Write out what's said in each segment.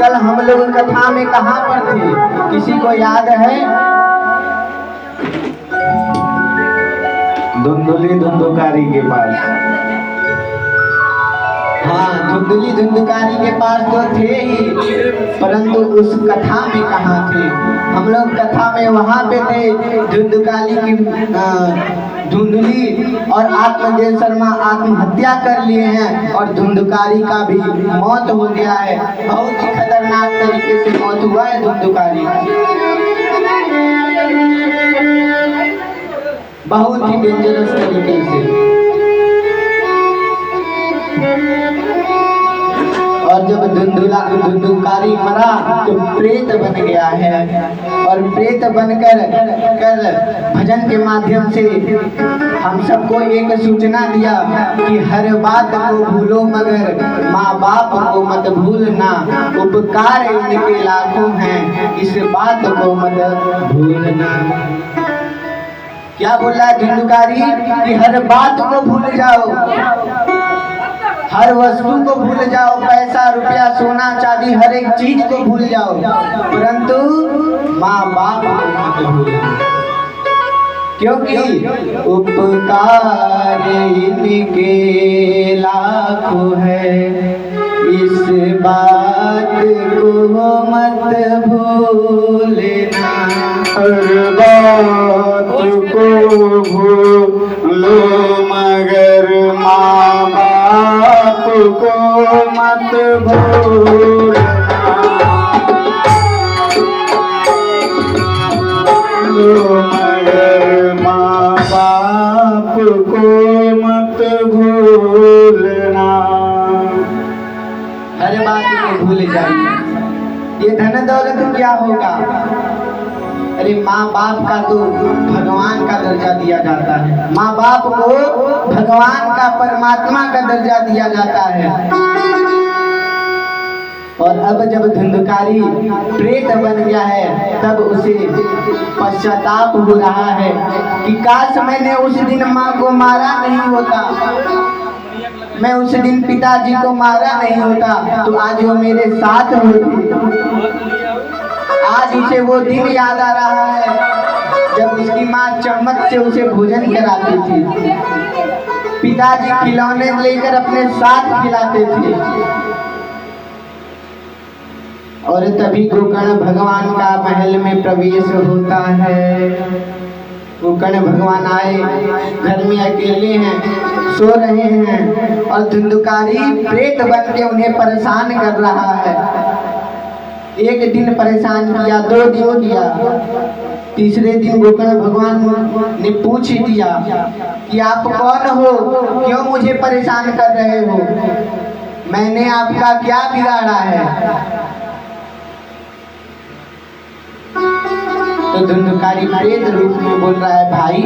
कल हम लोग कथा में कहाँ पर थे, किसी को याद है? धुंधुली धुंधुकारी के पास। हाँ, धुंधुली धुंधुकारी के पास तो थे ही, परंतु उस कथा में कहाँ थे? हम लोग कथा में वहाँ पे थे। धुंधुकारी की धुंधुली और आत्मदेव शर्मा आत्महत्या कर लिए हैं और धुंधुकारी का भी मौत हो गया है। बहुत ही खतरनाक तरीके से मौत हुआ है धुंधुकारी, बहुत ही डेंजरस तरीके से। और जब धुंधुकारी मरा तो प्रेत बन गया है और प्रेत बनकर भजन के माध्यम से हम सबको एक सूचना दिया कि हर बात को भूलो मगर माँ बाप को मत भूलना, उपकार इनके लाखों हैं, इस बात को मत भूलना। क्या बोल रहा है धुंधुकारी कि हर बात को भूल जाओ, हर वस्तु को भूल जाओ, पैसा रुपया सोना चांदी हर एक चीज को भूल जाओ, परंतु माँ बाप को मत भूलना, क्योंकि उपकार इनके लाखों है, इस बात को मत भूलना। हर बात को भूलो मगर माँ बाप को मत भूलना। मगर माँ बाप को मत भूलना। हर बात को भूल जाइए। ये धन दौलत क्या होगा? अरे माँ बाप का तो भगवान का दर्जा दिया जाता है, माँ बाप को भगवान का परमात्मा का दर्जा दिया जाता है। और अब जब धुंधुकारी प्रेत बन गया है तब उसे पश्चाताप हो रहा है कि काश मैंने उस दिन माँ को मारा नहीं होता, मैं उस दिन पिताजी को मारा नहीं होता तो आज वो मेरे साथ होती। आज उसे वो दिन याद आ रहा है जब उसकी माँ चम्मच से उसे भोजन कराती थी, पिताजी खिलौने लेकर अपने साथ खिलाते थे। और तभी गोकर्ण भगवान का महल में प्रवेश होता है। गोकर्ण भगवान आए, घर में अकेले हैं, सो रहे हैं और धुंधुकारी प्रेत बन के उन्हें परेशान कर रहा है। एक दिन परेशान किया, 2 दिन किया, तीसरे दिन गोकर्ण भगवान ने पूछ ही दिया कि आप कौन हो, क्यों मुझे परेशान कर रहे हो, मैंने आपका क्या बिगाड़ा है? तो धुंधुकारी प्रेत रूप में बोल रहा है, भाई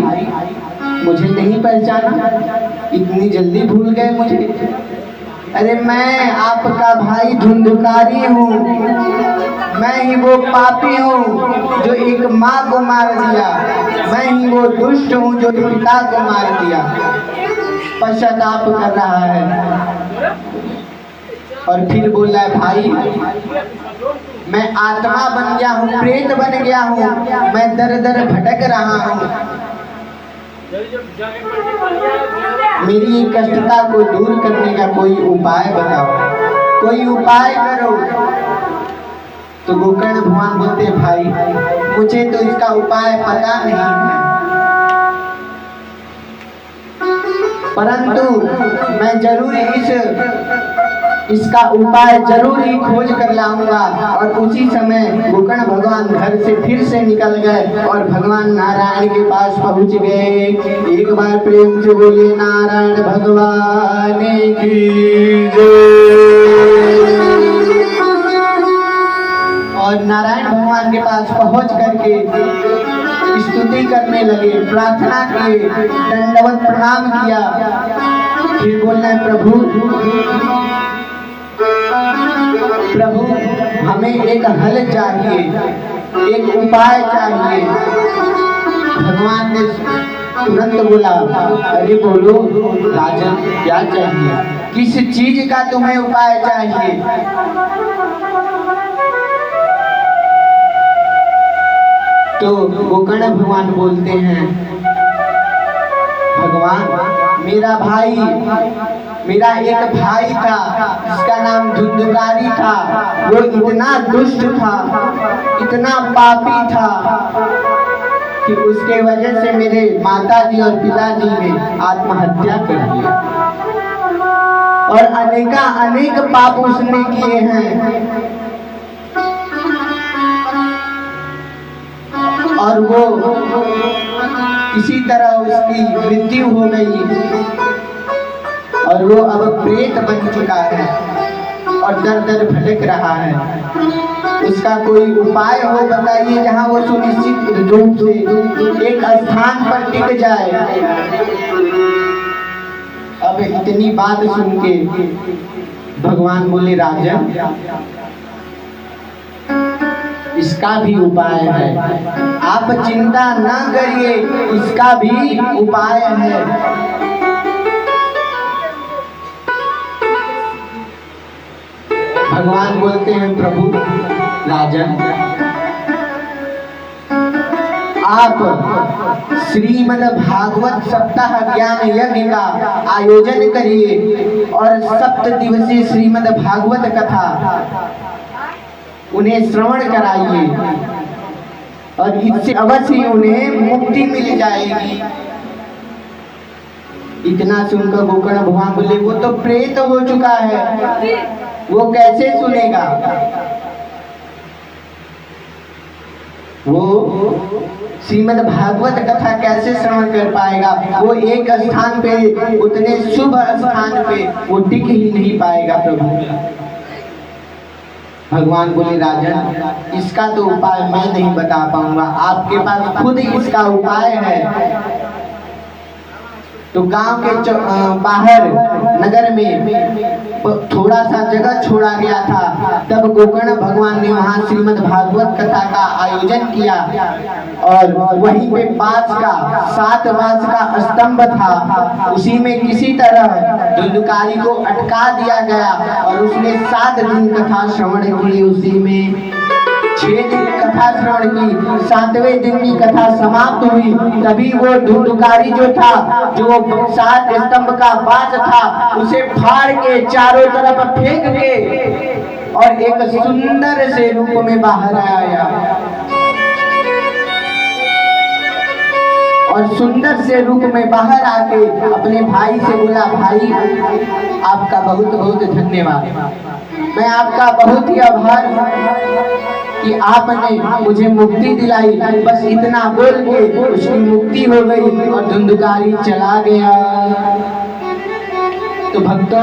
मुझे नहीं पहचाना, इतनी जल्दी भूल गए मुझे? अरे मैं आपका भाई धुंधुकारी हूँ, मैं ही वो पापी हूँ जो एक माँ को मार दिया, मैं ही वो दुष्ट हूँ जो पिता को मार दिया। पश्चाताप कर रहा है और फिर बोल रहा है, भाई मैं आत्मा बन गया हूँ, प्रेत बन गया हूँ, मैं दर दर भटक रहा हूँ, मेरी कष्टता को दूर करने का कोई उपाय बताओ, कोई उपाय करो। तो गोकर्ण भगवान बोलते, भाई मुझे तो इसका उपाय पता नहीं है, परंतु मैं जरूर इसका उपाय जरूर ही खोज कर लाऊंगा। और उसी समय गोकर्ण भगवान घर से फिर से निकल गए और भगवान नारायण के पास पहुंच गए। एक बार प्रेम से बोले नारायण भगवान की जय। और नारायण भगवान के पास पहुंच करके स्तुति करने लगे, प्रार्थना किए, दंडवत प्रणाम किया। फिर बोलना है, प्रभु हमें एक हल चाहिए, एक उपाय चाहिए। भगवान ने तुरंत बोला, अरे बोलो राजन क्या चाहिए, किस चीज का तुम्हें उपाय चाहिए? तो गोकर्ण भगवान बोलते हैं, भगवान मेरा एक भाई था, जिसका नाम धुंधुकारी था। वो इतना दुष्ट था, इतना पापी था कि उसके वजह से मेरे माताजी और पिताजी ने आत्महत्या कर ली और अनेक पाप उसने किए हैं। और वो किसी तरह उसकी मृत्यु हो गई और वो अब प्रेत बन चुका है और दर दर भटक रहा है। उसका कोई उपाय हो बताइए, जहाँ वो सुनिश्चित रूप से एक स्थान पर टिक जाए। अब इतनी बात सुन के भगवान बोले, राजन इसका भी उपाय है, आप चिंता न करिए, इसका भी उपाय है। भगवान बोलते हैं, प्रभु राजन आप श्रीमद् भागवत सप्ताह ज्ञान यज्ञ का आयोजन करिए और 7 दिवसीय श्रीमद् भागवत कथा उन्हें श्रवण कराइए और इससे अवश्य उन्हें मुक्ति मिल जाएगी। इतना सुनकर गोकर्ण भगवान बोले, वो तो प्रेत हो चुका है, वो कैसे सुनेगा? वो श्रीमद् भागवत कथा कैसे श्रवण कर पाएगा? वो एक स्थान पे, उतने शुभ स्थान पे वो टिक ही नहीं पाएगा। प्रभु भगवान बोले, राजन इसका तो उपाय मैं नहीं बता पाऊंगा, आपके पास खुद इसका उपाय है। तो गांव के बाहर नगर में थोड़ा सा जगह छोड़ा गया था। तब गोकर्ण भगवान ने वहां श्रीमद् भागवत कथा का आयोजन किया और वहीं पे 7 बांस का स्तंभ था। उसी में किसी तरह धुंधुकारी को अटका दिया गया और उसने 7 दिन कथा श्रवण की। उसी में 6 दिन कथा श्रवण की, 7वें दिन की कथा समाप्त हुई। तभी वो धुंधुकारी जो था, जो 7 स्तंभ का बांस था, उसे फाड़ के चारों तरफ फेंक के और एक सुंदर से रूप में बाहर आया और सुंदर से रूप में बाहर आके अपने भाई से बोला, भाई आपका बहुत बहुत धन्यवाद, मैं आपका बहुत ही आभार कि आपने मुझे मुक्ति दिलाई। बस इतना बोल के उसकी मुक्ति हो गई और धुंधुकारी चला गया। तो भक्तों,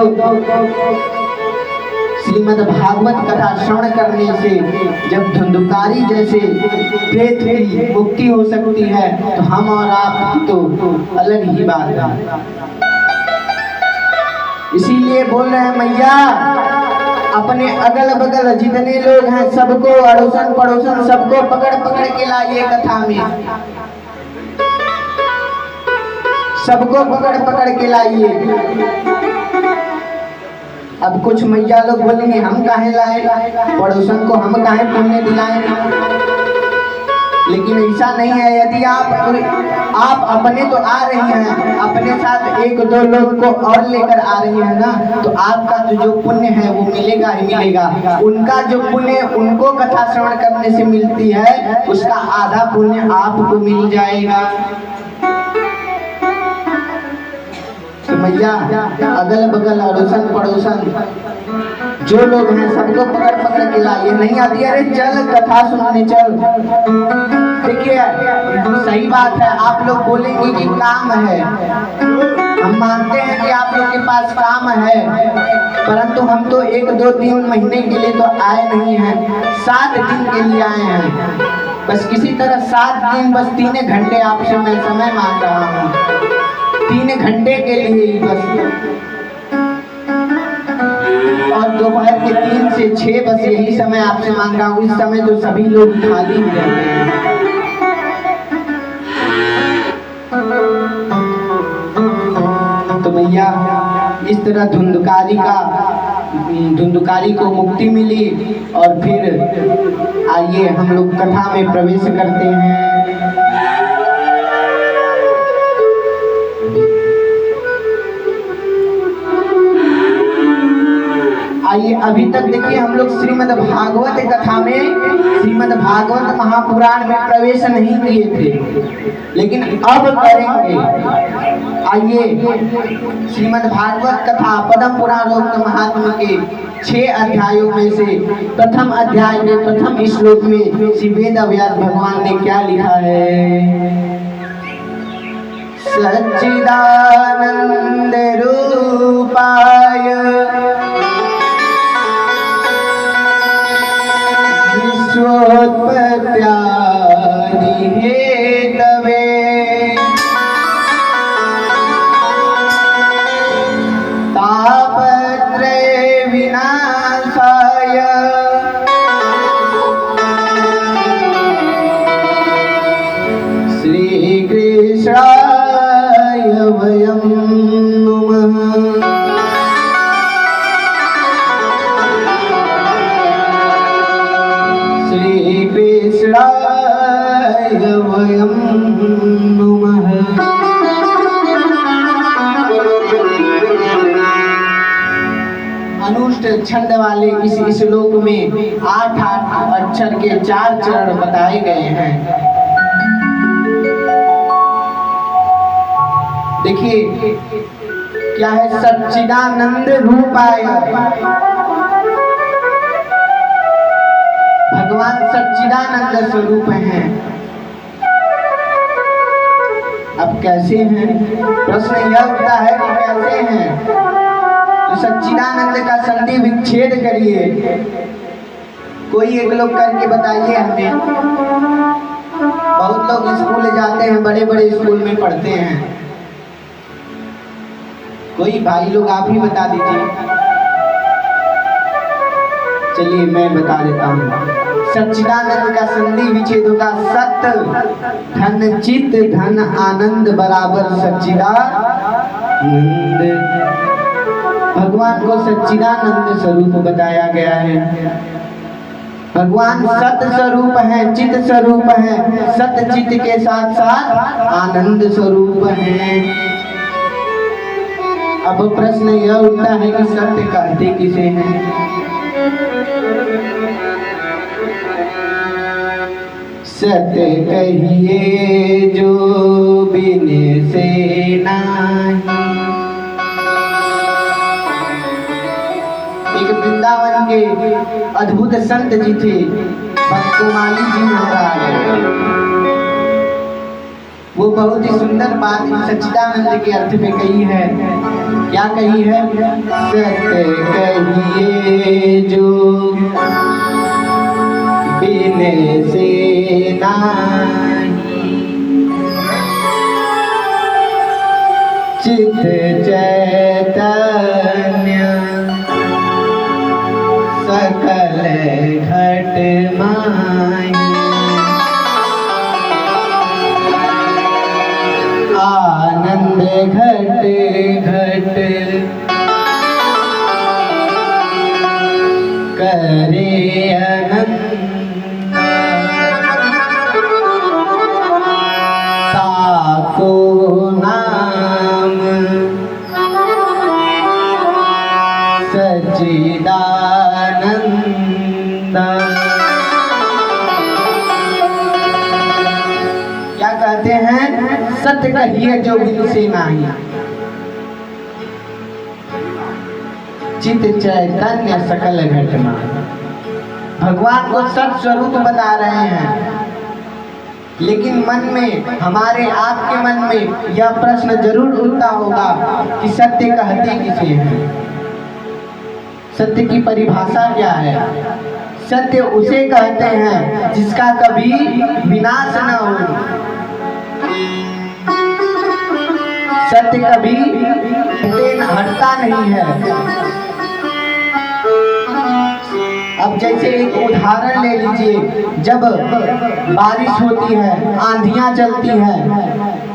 श्रीमद् भागवत कथा श्रवण करने से जब धुंधुकारी जैसे प्रेत की मुक्ति हो सकती है, तो हम और आप तो अलग ही बात है। इसीलिए बोल रहे हैं, मैया अपने अगल बगल जितने लोग हैं सबको, अड़ोसन पड़ोसन सबको पकड़ पकड़ के लाइए कथा में, सबको पकड़ पकड़ के लाइए। अब कुछ मैया लोग बोलेंगे, हम काहे लाए, पड़ोसन को हम काहे पुण्य दिलाएं? लेकिन ऐसा नहीं है। यदि आप अपने तो आ रही हैं, अपने साथ 1-2 लोग को और लेकर आ रही हैं ना, तो आपका जो पुण्य है वो मिलेगा ही मिलेगा। उनका जो पुण्य उनको कथा श्रवण करने से मिलती है, उसका आधा पुण्य आपको मिल जाएगा। तो मैया अगल बगल अड़ोसन पड़ोसन जो लोग हैं सबको पकड़ पकड़ के लाइए। नहीं आती, अरे चल कथा सुनने चल। देखिए सही बात है, आप लोग बोलेंगे कि काम है, हम मानते हैं कि आप लोग के पास काम है, परंतु हम तो 1-2-3 महीने के लिए तो आए नहीं हैं, 7 दिन के लिए आए हैं। बस किसी तरह 7 दिन, बस 3 घंटे आपसे मैं समय मांग रहा हूँ, 3 घंटे के लिए ही बस। और दोपहर के 3 से 6 बस यही समय आपसे मांग रहा हूँ। इस समय तो सभी लोग खाली ही रहते हैं। तो भैया इस तरह धुंधुकारी का धुंधुकारी को मुक्ति मिली। और फिर आइए हम लोग कथा में प्रवेश करते हैं। आइए अभी तक देखिए हम लोग श्रीमद् भागवत कथा में, श्रीमद् भागवत महापुराण में प्रवेश नहीं किए थे, लेकिन अब करेंगे। आइए श्रीमद् भागवत कथा पद्म पुराणोक्त महात्म्य के 6 अध्यायों में से प्रथम अध्याय में प्रथम श्लोक में श्री वेद व्यास भगवान ने क्या लिखा है? सच्चिदानंद रूपाय विश्वोत्पत्त्यादि हेतवे तापत्रय विनाशाय श्री कृष्णाय वयं नमः। श्री कृष्णाय वयं नमः। अनुष्ट छंद वाले इस श्लोक में 8 अक्षर के 4 चरण बताए गए हैं। देखिए क्या है? सच्चिदानंद रूपाय, भगवान सच्चिदानंद स्वरूप हैं। अब कैसे हैं? प्रश्न यह उठता है कि कैसे हैं? तो सच्चिदानंद का संधि विच्छेद करिए, कोई एक लोग करके बताइए हमें। बहुत लोग स्कूल जाते हैं, बड़े बड़े स्कूल में पढ़ते हैं। कोई भाई लोग आप ही बता दीजिए। चलिए मैं बता देता हूँ। सच्चिदानंद का संधि विच्छेद होगा सत धन चित धन आनंद बराबर सच्चिदानंद। भगवान को सच्चिदानंद स्वरूप बताया गया है। भगवान सत स्वरूप है, चित स्वरूप है, सत चित के साथ साथ आनंद स्वरूप है। अब प्रश्न यह उठता है कि सत्य कहते किसे हैं? सत्य कहिए जो बिन से नाही। एक वृंदावन के अद्भुत संत जी थे, भक्तमाली जी महाराज। वो बहुत ही सुंदर बात सच्चिदानंद के अर्थ में कही है। क्या कही है? सत्य कहिए जो बिन से नाही, चित चैतन्य सकल घट माही। आनंद घट घट करे अनंत, ताको नाम सच्चिदानंद। क्या कहते हैं? सत्य कहिए जो बिन से नाही, चित चैतन्य सकल घटना। भगवान को सत स्वरूप बता रहे हैं, लेकिन मन में, हमारे आपके मन में यह प्रश्न जरूर उठता होगा कि सत्य कहते किसे हैं? सत्य की परिभाषा क्या है? सत्य उसे कहते हैं जिसका कभी विनाश न हो। सत्य कभी हटता नहीं है। अब जैसे एक उदाहरण ले लीजिए, जब बारिश होती है, आंधियां चलती हैं,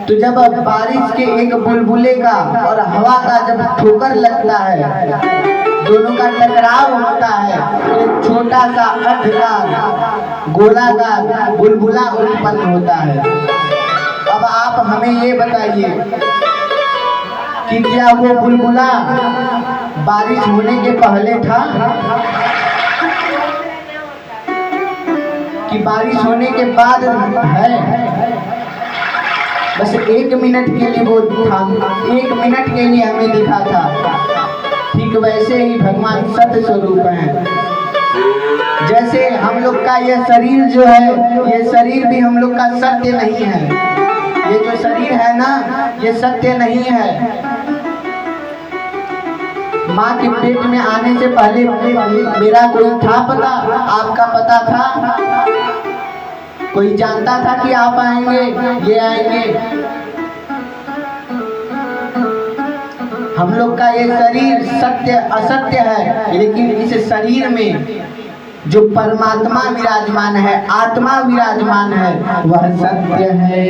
तो जब बारिश के एक बुलबुले का और हवा का जब ठोकर लगता है, दोनों का टकराव होता है, एक छोटा सा अर्धकार गोलाकार बुलबुला उत्पन्न होता है। अब आप हमें ये बताइए कि क्या वो बुलबुला बारिश होने के पहले था कि बारिश होने के बाद है? बस 1 मिनट के लिए वो था, 1 मिनट के लिए हमें दिखा था। ठीक वैसे ही भगवान सत्य स्वरूप हैं। जैसे हम लोग का ये शरीर जो है, ये शरीर भी हम लोग का सत्य नहीं है। ये जो शरीर है ना, ये सत्य नहीं है। माँ के पेट में आने से पहले मेरा कोई था पता? आपका पता था? कोई जानता था कि आप आएंगे, ये आएंगे? हम लोग का ये शरीर सत्य असत्य है, लेकिन इस शरीर में जो परमात्मा विराजमान है, आत्मा विराजमान है, वह सत्य है।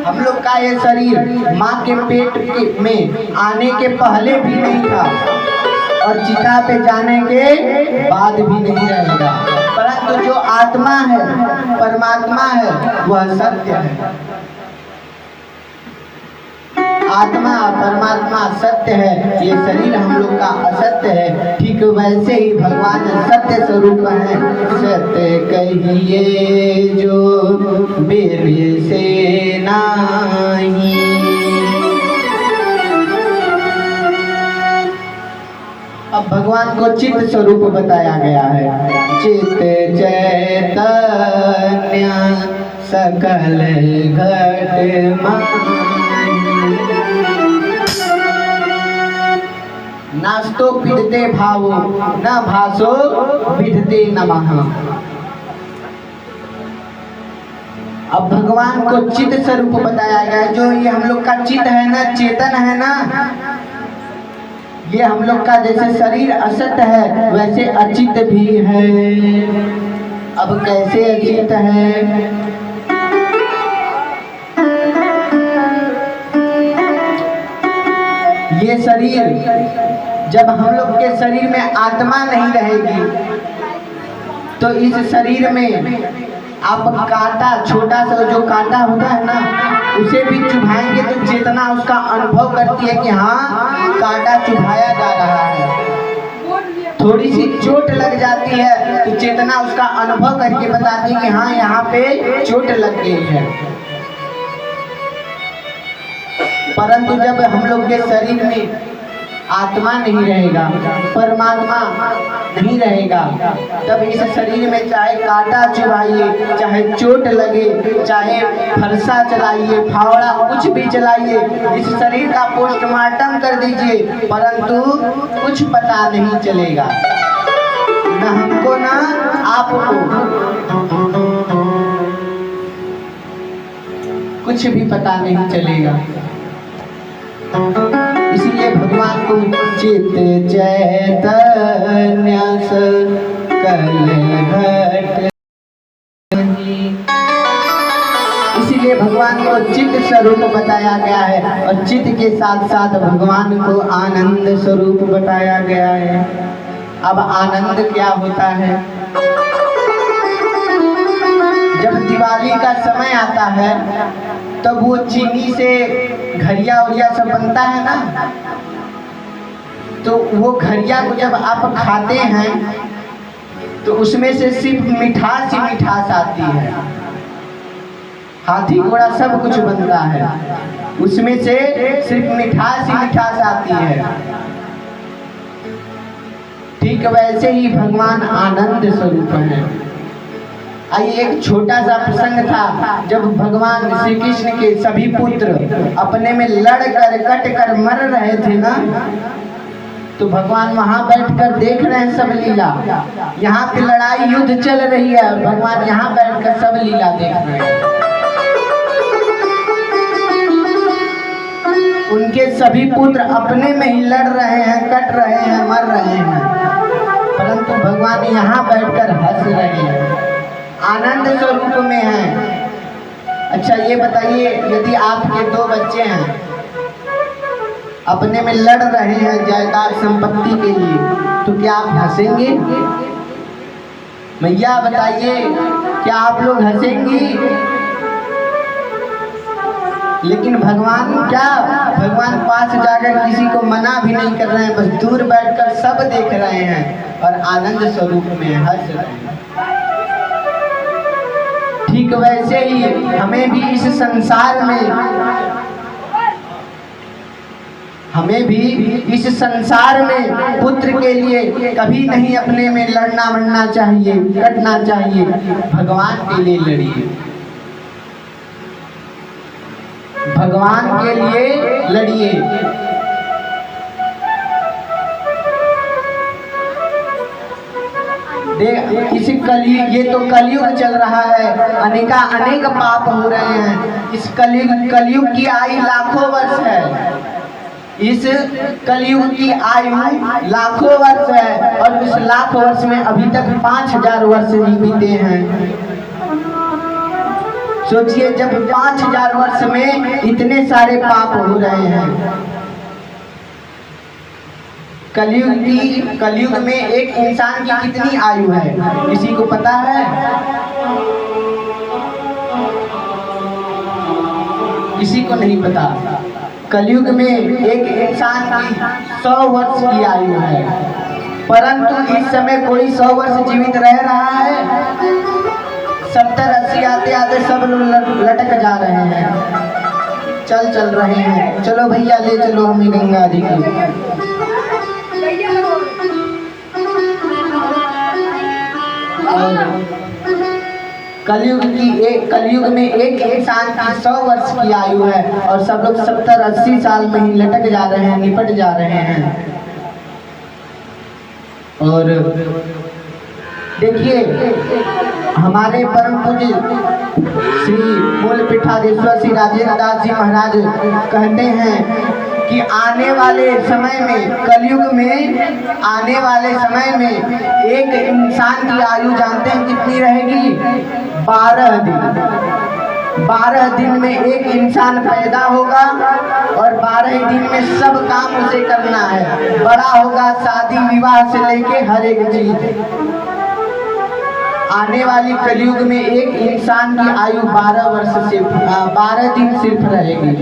हम लोग का ये शरीर माँ के पेट में आने के पहले भी नहीं था और चिता पे जाने के बाद भी नहीं रहेगा। परंतु जो आत्मा है, परमात्मा है, वह सत्य है। आत्मा परमात्मा सत्य है, ये शरीर हम लोग का असत्य है। ठीक वैसे ही भगवान सत्य स्वरूप है। सत्य कहिए जो वेद से नाही, अब भगवान को चित्त स्वरूप बताया गया है। चित्त चैतन्य सकल घट माही, नास्तो विदते भावो न भासो विदते नमः। अब भगवान को चित्त स्वरूप बताया गया है। जो ये हम लोग का चित्त है ना, चेतन है ना, ये हम लोग का जैसे शरीर असत है, वैसे अचित भी है। अब कैसे अचित है? ये शरीर, जब हम लोग के शरीर में आत्मा नहीं रहेगी तो इस शरीर में आप कांटा, छोटा सा जो कांटा होता है ना, उसे भी चुभाएंगे तो चेतना उसका अनुभव करती है कि हाँ कांटा चुभाया जा रहा है। थोड़ी सी चोट लग जाती है तो चेतना उसका अनुभव करके बताती है कि हाँ यहाँ पे चोट लग गई है। परंतु जब हम लोग के शरीर में आत्मा नहीं रहेगा, परमात्मा नहीं रहेगा, तब इस शरीर में चाहे कांटा चुभाइए, चाहे चोट लगे, चाहे फरसा चलाइए, फावड़ा कुछ भी चलाइए, इस शरीर का पोस्टमार्टम कर दीजिए, परंतु कुछ पता नहीं चलेगा, न हमको न आपको, कुछ भी पता नहीं चलेगा। इसीलिए भगवान को चित्त चैतन्य सकल घट, इसीलिए भगवान को चित्त स्वरूप बताया गया है और चित्त के साथ साथ भगवान को आनंद स्वरूप बताया गया है। अब आनंद क्या होता है? जब दिवाली का समय आता है तब वो चीनी से घड़िया उड़िया सब बनता है ना, तो वो घड़िया को जब आप खाते हैं तो उसमें से सिर्फ मिठास ही मिठास आती है। हाथी घोड़ा सब कुछ बनता है, उसमें से सिर्फ मिठास ही मिठास आती है। ठीक वैसे ही भगवान आनंद स्वरूप है। आइए एक छोटा सा प्रसंग था, जब भगवान श्री कृष्ण के सभी पुत्र अपने में लड़ कर कट कर मर रहे थे ना, तो भगवान वहां बैठकर देख रहे हैं सब लीला। यहाँ पे लड़ाई युद्ध चल रही है, भगवान यहाँ बैठकर सब लीला देख रहे हैं। उनके सभी पुत्र अपने में ही लड़ रहे हैं, कट रहे हैं, मर रहे हैं, परंतु भगवान यहाँ बैठकर हंस रहे हैं, आनंद स्वरूप में है। अच्छा ये बताइए, यदि आपके 2 बच्चे हैं अपने में लड़ रहे हैं जायदाद संपत्ति के लिए, तो क्या आप हंसेंगे? भैया बताइए, क्या आप लोग हंसेंगी? लेकिन भगवान क्या, भगवान पास जाकर किसी को मना भी नहीं कर रहे हैं, बस दूर बैठकर सब देख रहे हैं और आनंद स्वरूप में हंस रहे हैं। ठीक वैसे ही हमें भी इस संसार में पुत्र के लिए कभी नहीं अपने में लड़ना मरना चाहिए, कटना चाहिए। भगवान के लिए लड़िए, भगवान के लिए लड़िए। इस कलयुग, ये तो कलयुग चल रहा है, अनेक पाप हो रहे हैं। इस कलयुग की आयु लाखों वर्ष है, इस कलयुग की आयु लाखों वर्ष है, और इस लाख वर्ष में अभी तक 5000 वर्ष ही बीते हैं। सोचिए, जब 5000 वर्ष में इतने सारे पाप हो रहे हैं। कलयुग में एक इंसान की कितनी आयु है, किसी को पता है? किसी को नहीं पता। कलयुग में एक इंसान की 100 वर्ष की आयु है, परंतु इस समय कोई 100 वर्ष जीवित रह रहा है? 70-80 आते आते सब लोग लटक जा रहे हैं, चल रहे हैं। चलो भैया, ले चलो हमें गंगा जी की। कलयुग में एक इंसान की 100 वर्ष की आयु है, और सब लोग 70-80 साल में ही लटक जा रहे हैं, निपट जा रहे हैं। और देखिए, हमारे परम पूज्य श्री मूलपीठाधीश्वर श्री राजेंद्र दास जी महाराज कहते हैं कि आने वाले समय में, कलयुग में आने वाले समय में एक इंसान की आयु जानते हैं कितनी रहेगी? 12 दिन। 12 दिन में एक इंसान पैदा होगा, और 12 दिन में सब काम उसे करना है। बड़ा होगा, शादी विवाह से लेके हर एक चीज। आने वाली कलयुग में एक इंसान की आयु 12 दिन सिर्फ रहेगी।